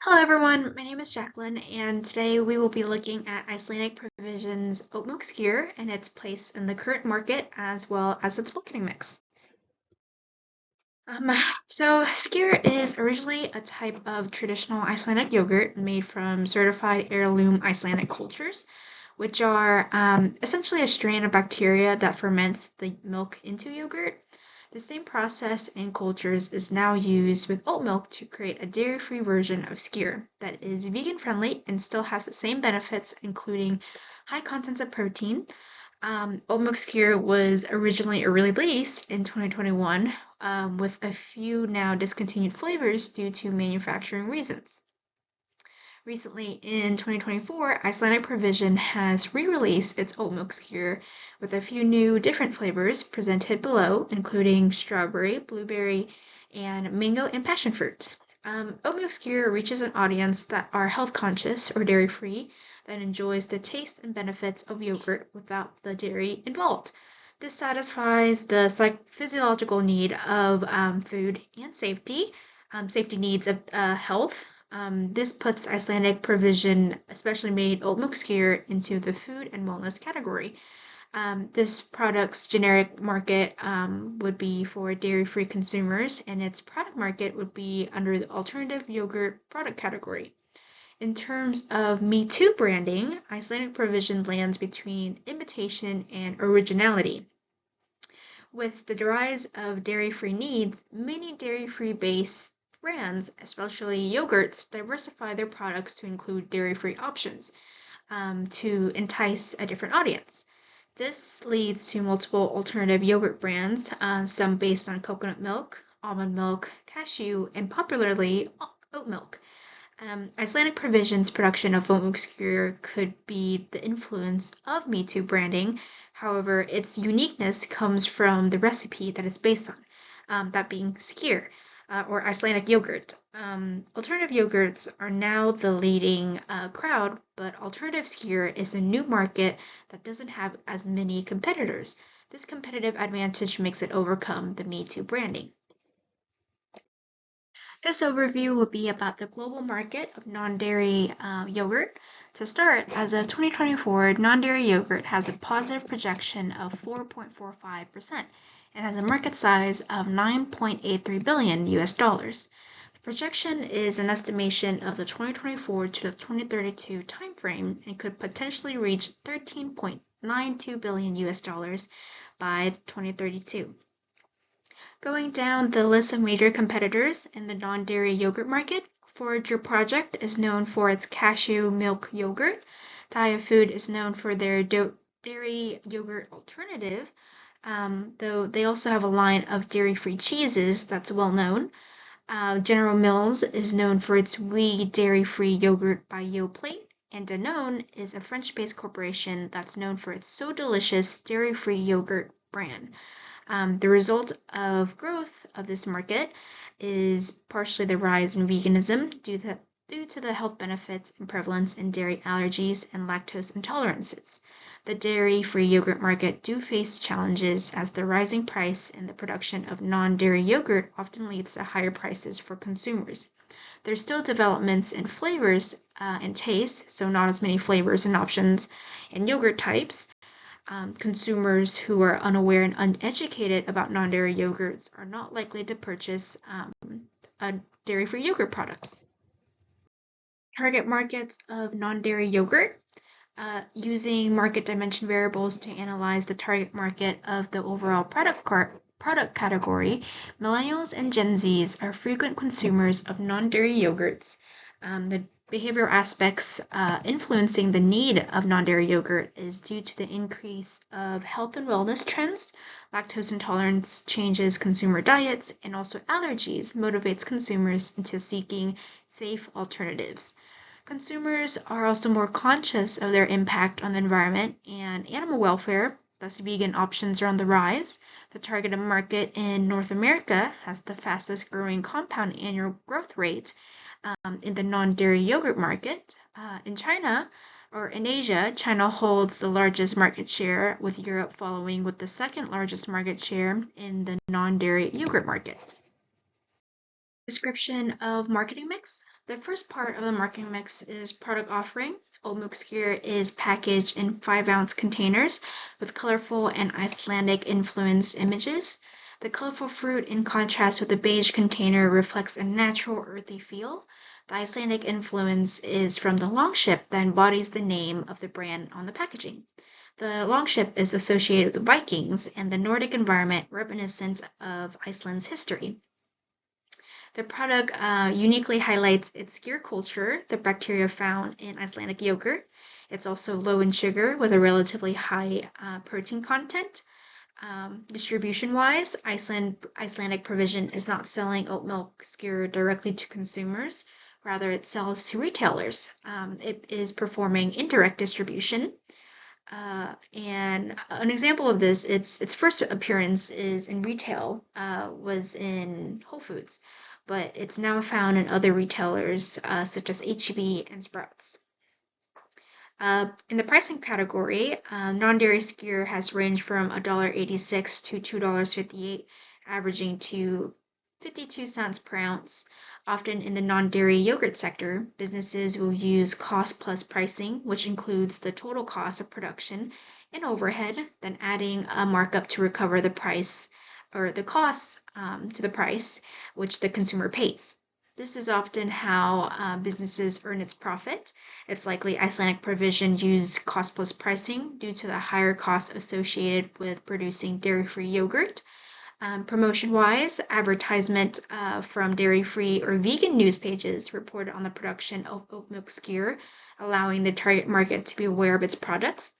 Hello everyone, my name is Jacqueline, and today we will be looking at Icelandic Provisions oat milk skyr and its place in the current market as well as its marketing mix. Um, Skyr is originally a type of traditional Icelandic yogurt made from certified heirloom Icelandic cultures, which are essentially a strain of bacteria that ferments the milk into yogurt. The same process and cultures is now used with oat milk to create a dairy-free version of skyr that is vegan-friendly and still has the same benefits, including high contents of protein. Oat milk skyr was originally released in 2021 with a few now discontinued flavors due to manufacturing reasons. Recently, in 2024, Icelandic Provision has re-released its oat milk skyr with a few new different flavors presented below, including strawberry, blueberry, and mango and passion fruit. Oat milk skyr reaches an audience that are health conscious or dairy-free that enjoys the taste and benefits of yogurt without the dairy involved. This satisfies the physiological need of food and safety needs of health. This puts Icelandic Provision, especially made oat milk skyr, into the food and wellness category. This product's generic market would be for dairy-free consumers, and its product market would be under the alternative yogurt product category. In terms of Me Too branding, Icelandic Provision lands between imitation and originality. With the rise of dairy-free needs, many dairy-free based brands, especially yogurts, diversify their products to include dairy-free options to entice a different audience. This leads to multiple alternative yogurt brands, some based on coconut milk, almond milk, cashew, and popularly oat milk. Icelandic Provision's production of oat milk skyr could be the influence of Me Too branding. However, its uniqueness comes from the recipe that it's based on, that being skyr, or Icelandic yogurt. Alternative yogurts are now the leading crowd, but alternative skyr is a new market that doesn't have as many competitors. This competitive advantage makes it overcome the Me Too branding. This overview will be about the global market of non-dairy yogurt. To start, as of 2024, non-dairy yogurt has a positive projection of 4.45% and has a market size of $9.83 billion US dollars. The projection is an estimation of the 2024 to the 2032 timeframe and could potentially reach 13.92 billion US dollars by 2032. Going down the list of major competitors in the non-dairy yogurt market, Forager Project is known for its cashew milk yogurt. Taya Food is known for their dairy yogurt alternative, though they also have a line of dairy-free cheeses that's well known. General Mills is known for its Oui dairy-free yogurt by Yoplait, and Danone is a French-based corporation that's known for its So Delicious dairy-free yogurt brand. The result of growth of this market is partially the rise in veganism due to the health benefits and prevalence in dairy allergies and lactose intolerances. The dairy-free yogurt market do face challenges as the rising price and the production of non-dairy yogurt often leads to higher prices for consumers. There's still developments in flavors and taste, so not as many flavors and options in yogurt types. Consumers who are unaware and uneducated about non-dairy yogurts are not likely to purchase dairy-free yogurt products. Target markets of non-dairy yogurt. Using market dimension variables to analyze the target market of the overall product category, millennials and Gen Zs are frequent consumers of non-dairy yogurts. The behavioral aspects influencing the need of non-dairy yogurt is due to the increase of health and wellness trends. Lactose intolerance changes consumer diets, and also allergies motivates consumers into seeking safe alternatives. Consumers are also more conscious of their impact on the environment and animal welfare, thus vegan options are on the rise. The targeted market in North America has the fastest growing compound annual growth rate in the non-dairy yogurt market. In China, or in Asia, China holds the largest market share, with Europe following with the second largest market share in the non-dairy yogurt market. Description of marketing mix. The first part of the marketing mix is product offering. Oat milk skyr is packaged in 5-ounce containers with colorful and Icelandic influenced images. The colorful fruit, in contrast with the beige container, reflects a natural earthy feel. The Icelandic influence is from the longship that embodies the name of the brand on the packaging. The longship is associated with the Vikings and the Nordic environment reminiscent of Iceland's history. The product uniquely highlights its skyr culture, the bacteria found in Icelandic yogurt. It's also low in sugar with a relatively high protein content. Distribution-wise, Icelandic Provision is not selling oat milk skyr directly to consumers. Rather, it sells to retailers. It is performing indirect distribution. And an example of this, its first appearance is in retail, was in Whole Foods, but it's now found in other retailers such as H-E-B and Sprouts. In the pricing category, non-dairy skyr has ranged from $1.86 to $2.58, averaging to 52 cents per ounce. Often in the non-dairy yogurt sector, businesses will use cost plus pricing, which includes the total cost of production and overhead, then adding a markup to recover the price or the costs to the price which the consumer pays. This is often how businesses earn its profit. It's likely Icelandic Provision used cost plus pricing due to the higher cost associated with producing dairy-free yogurt. Promotion-wise, advertisement from dairy-free or vegan news pages reported on the production of oat milk skyr, allowing the target market to be aware of its products.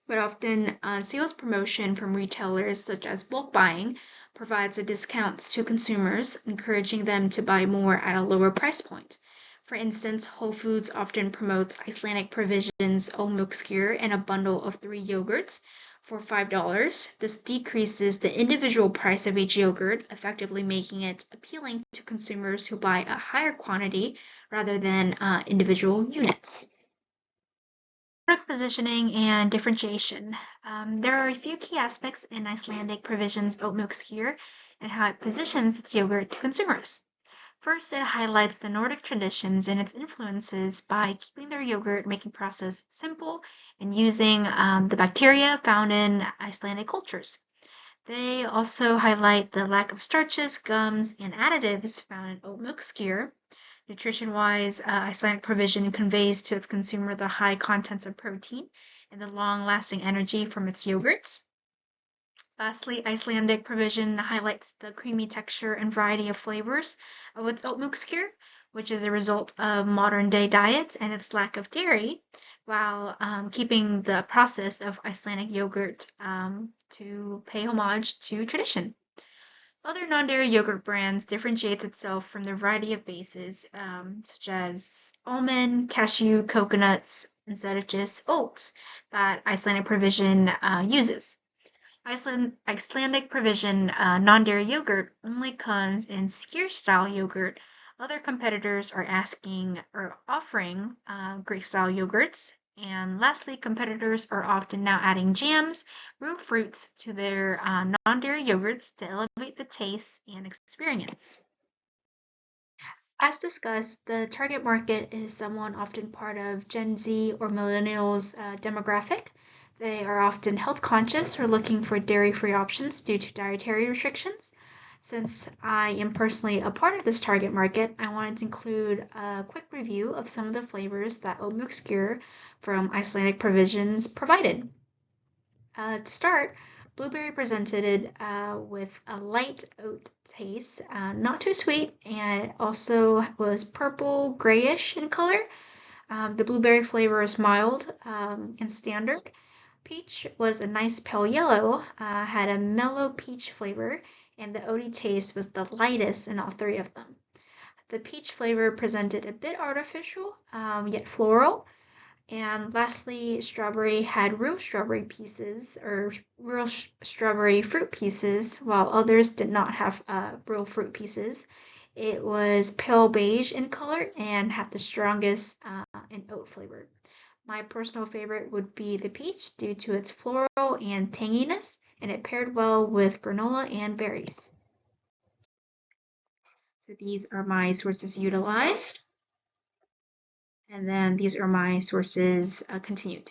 But often, sales promotion from retailers such as bulk buying provides a discounts to consumers, encouraging them to buy more at a lower price point. For instance, Whole Foods often promotes Icelandic Provision's oat milk skyr and a bundle of 3 yogurts for $5. This decreases the individual price of each yogurt, effectively making it appealing to consumers who buy a higher quantity rather than individual units. Product positioning and differentiation. There are a few key aspects in Icelandic Provision's oat milk skyr and how it positions its yogurt to consumers. First, it highlights the Nordic traditions and its influences by keeping their yogurt making process simple and using the bacteria found in Icelandic cultures. They also highlight the lack of starches, gums, and additives found in oat milk skyr. Nutrition-wise, Icelandic Provision conveys to its consumer the high contents of protein and the long-lasting energy from its yogurts. Lastly, Icelandic Provision highlights the creamy texture and variety of flavors of its oat milk skyr, which is a result of modern-day diets and its lack of dairy, while keeping the process of Icelandic yogurt to pay homage to tradition. Other non-dairy yogurt brands differentiates itself from the variety of bases, such as almond, cashew, coconuts, instead of just oats that Icelandic Provision uses. Icelandic Provision non-dairy yogurt only comes in skyr-style yogurt. Other competitors are offering Greek-style yogurts. And lastly, competitors are often now adding jams, real fruits to their non-dairy yogurts to elevate the taste and experience. As discussed, the target market is someone often part of Gen Z or millennials demographic. They are often health conscious or looking for dairy-free options due to dietary restrictions. Since I am personally a part of this target market, I wanted to include a quick review of some of the flavors that oat milk skyr from Icelandic Provisions provided. To start, blueberry presented it with a light oat taste, not too sweet, and it also was purple grayish in color. The blueberry flavor is mild and standard. Peach was a nice pale yellow, had a mellow peach flavor, and the oaty taste was the lightest in all 3 of them. The peach flavor presented a bit artificial, yet floral. And lastly, strawberry had real strawberry pieces, or real strawberry fruit pieces, while others did not have real fruit pieces. It was pale beige in color and had the strongest and oat flavor. My personal favorite would be the peach due to its floral and tanginess, and it paired well with granola and berries. So these are my sources utilized. And then these are my sources continued.